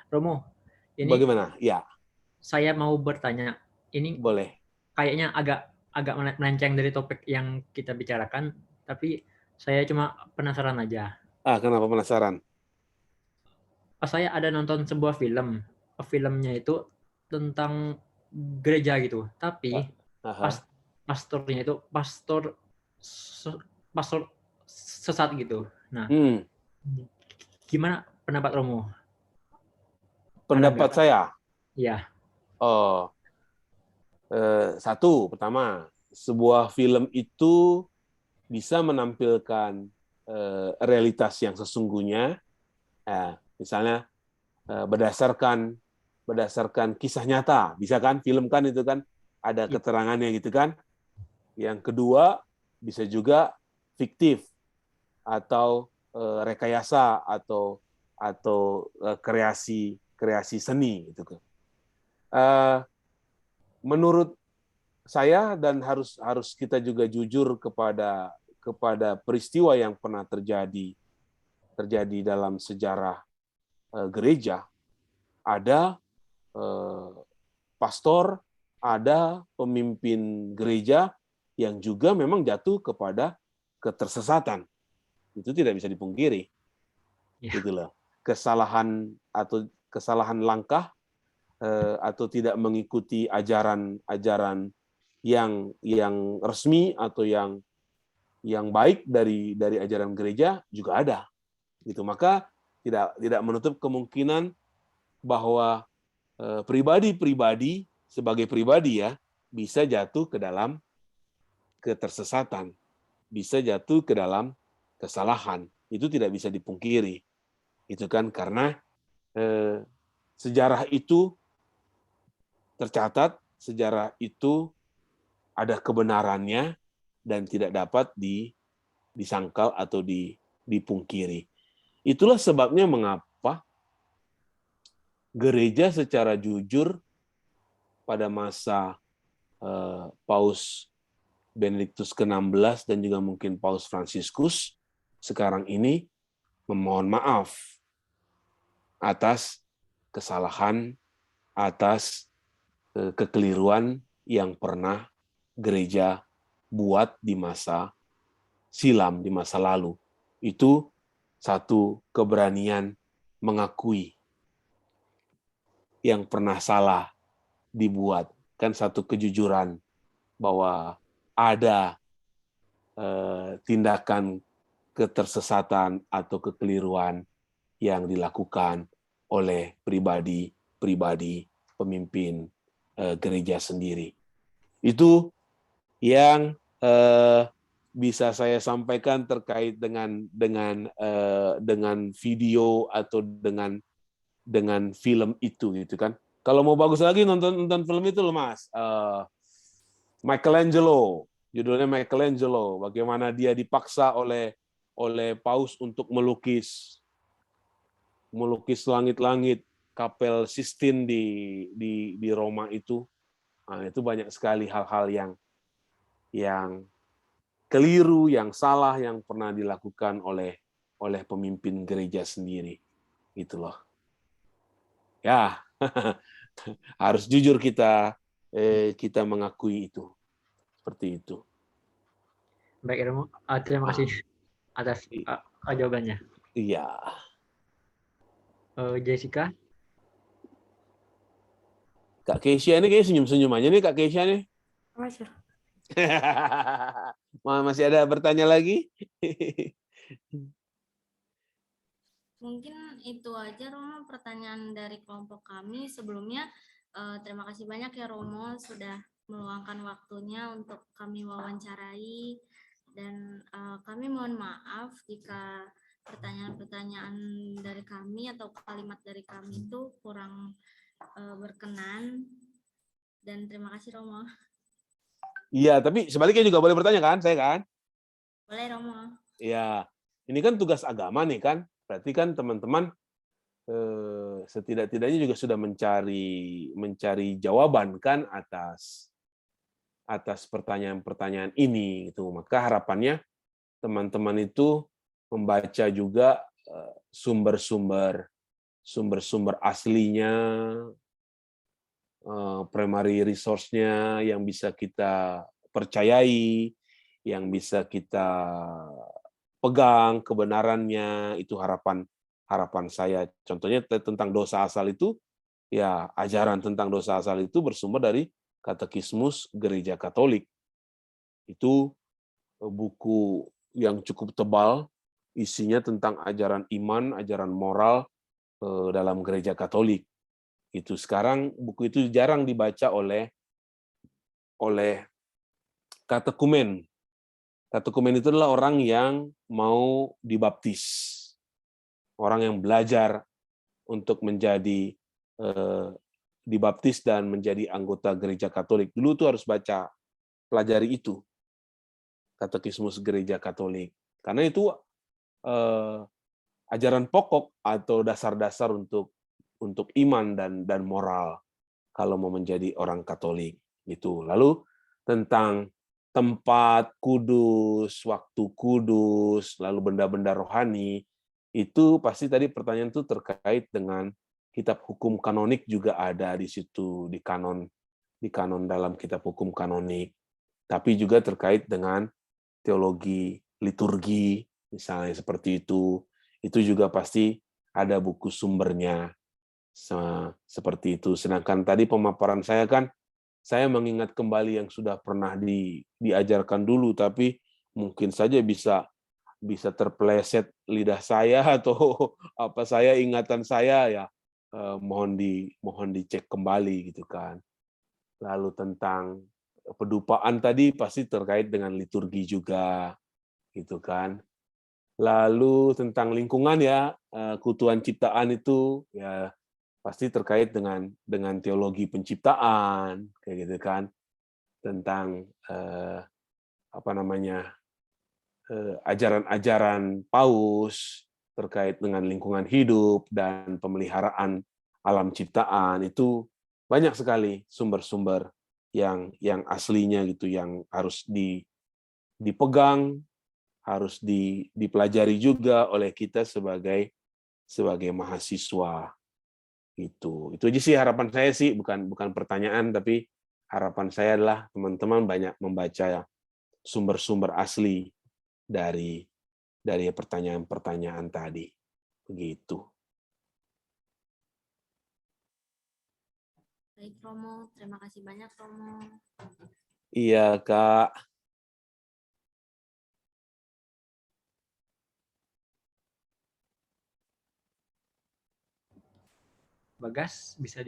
Romo, ini bagaimana? Ya. Saya mau bertanya. Ini boleh. Kayaknya agak melenceng dari topik yang kita bicarakan, tapi saya cuma penasaran aja. Kenapa penasaran? Saya ada nonton sebuah film. Filmnya itu tentang gereja gitu, tapi pastornya itu pastor sesat gitu. Nah, gimana pendapat Romo? Pendapat saya? Iya. Satu, pertama, sebuah film itu bisa menampilkan realitas yang sesungguhnya, misalnya berdasarkan kisah nyata, bisa kan, film kan itu kan ada keterangannya gitu kan. Yang kedua, bisa juga fiktif atau rekayasa atau kreasi seni gitu kan. Menurut saya, dan harus kita juga jujur kepada peristiwa yang pernah terjadi dalam sejarah gereja, ada pastor, ada pemimpin gereja yang juga memang jatuh kepada ketersesatan. Itu tidak bisa dipungkiri. Itulah kesalahan langkah atau tidak mengikuti ajaran yang resmi atau yang yang baik dari ajaran gereja juga ada. Gitu. Maka tidak menutup kemungkinan bahwa pribadi-pribadi sebagai pribadi ya bisa jatuh ke dalam ketersesatan, bisa jatuh ke dalam kesalahan. Itu tidak bisa dipungkiri. Itu kan karena sejarah itu tercatat, sejarah itu ada kebenarannya dan tidak dapat disangkal atau dipungkiri. Itulah sebabnya mengapa gereja secara jujur pada masa Paus Benediktus ke-16 dan juga mungkin Paus Fransiskus sekarang ini memohon maaf atas kesalahan, atas kekeliruan yang pernah gereja buat di masa silam, di masa lalu. Itu satu keberanian mengakui yang pernah salah dibuat. Kan satu kejujuran bahwa ada tindakan ketersesatan atau kekeliruan yang dilakukan oleh pribadi pemimpin gereja sendiri. Itu yang bisa saya sampaikan terkait dengan video atau dengan film itu gitu kan. Kalau mau bagus lagi nonton film itu loh Mas. Michelangelo, judulnya Michelangelo, bagaimana dia dipaksa oleh Paus untuk melukis langit-langit Kapel Sistine di Roma itu. Nah, itu banyak sekali hal-hal yang keliru, yang salah yang pernah dilakukan oleh pemimpin gereja sendiri. Gitu loh. Ya, harus jujur kita mengakui itu. Seperti itu. Baik, Romo. Terima kasih atas jawabannya. Iya. Jessica? Kak Keisha ini kayak senyum-senyum aja nih Kak Keisha nih. Masih. Masih ada bertanya lagi? Mungkin itu aja Romo pertanyaan dari kelompok kami. Sebelumnya terima kasih banyak ya Romo sudah meluangkan waktunya untuk kami wawancarai, dan kami mohon maaf jika pertanyaan-pertanyaan dari kami atau kalimat dari kami itu kurang berkenan, dan terima kasih Romo. Iya, tapi sebaliknya juga boleh bertanya kan, saya kan? Boleh Romo. Iya, ini kan tugas agama nih kan, berarti kan teman-teman setidak-tidaknya juga sudah mencari jawaban kan atas pertanyaan-pertanyaan ini gitu. Maka harapannya teman-teman itu membaca juga sumber-sumber aslinya, primary resource-nya yang bisa kita percayai, yang bisa kita pegang kebenarannya. Itu harapan saya. Contohnya tentang dosa asal itu, ya ajaran tentang dosa asal itu bersumber dari Katekismus Gereja Katolik. Itu buku yang cukup tebal, isinya tentang ajaran iman, ajaran moral dalam Gereja Katolik. Itu sekarang buku itu jarang dibaca oleh katekumen. Katekumen itu adalah orang yang mau dibaptis, orang yang belajar untuk menjadi dibaptis dan menjadi anggota Gereja Katolik. Dulu tuh harus pelajari itu, Katekismus Gereja Katolik. Karena itu ajaran pokok atau dasar-dasar untuk iman dan moral kalau mau menjadi orang Katolik. Itu. Lalu tentang tempat kudus, waktu kudus, lalu benda-benda rohani, itu pasti tadi pertanyaan itu terkait dengan kitab hukum kanonik juga ada di situ, di kanon dalam kitab hukum kanonik. Tapi juga terkait dengan teologi liturgi, misalnya seperti itu juga pasti ada buku sumbernya seperti itu. Sedangkan tadi pemaparan saya kan, saya mengingat kembali yang sudah pernah diajarkan dulu, tapi mungkin saja bisa terpeleset lidah saya atau apa ingatan saya ya, mohon dicek kembali gitu kan. Lalu tentang pedupaan tadi pasti terkait dengan liturgi juga gitu kan. Lalu tentang lingkungan ya, keutuhan ciptaan itu ya pasti terkait dengan teologi penciptaan kayak gitu kan. Tentang apa namanya? Ajaran-ajaran Paus terkait dengan lingkungan hidup dan pemeliharaan alam ciptaan itu banyak sekali sumber-sumber yang aslinya gitu, yang harus dipegang, harus dipelajari juga oleh kita sebagai mahasiswa gitu. Itu aja sih harapan saya sih, bukan pertanyaan, tapi harapan saya adalah teman-teman banyak membaca sumber-sumber asli dari pertanyaan-pertanyaan tadi. Begitu. Baik Romo, terima kasih banyak Romo. Iya, Kak. Bagas, bisa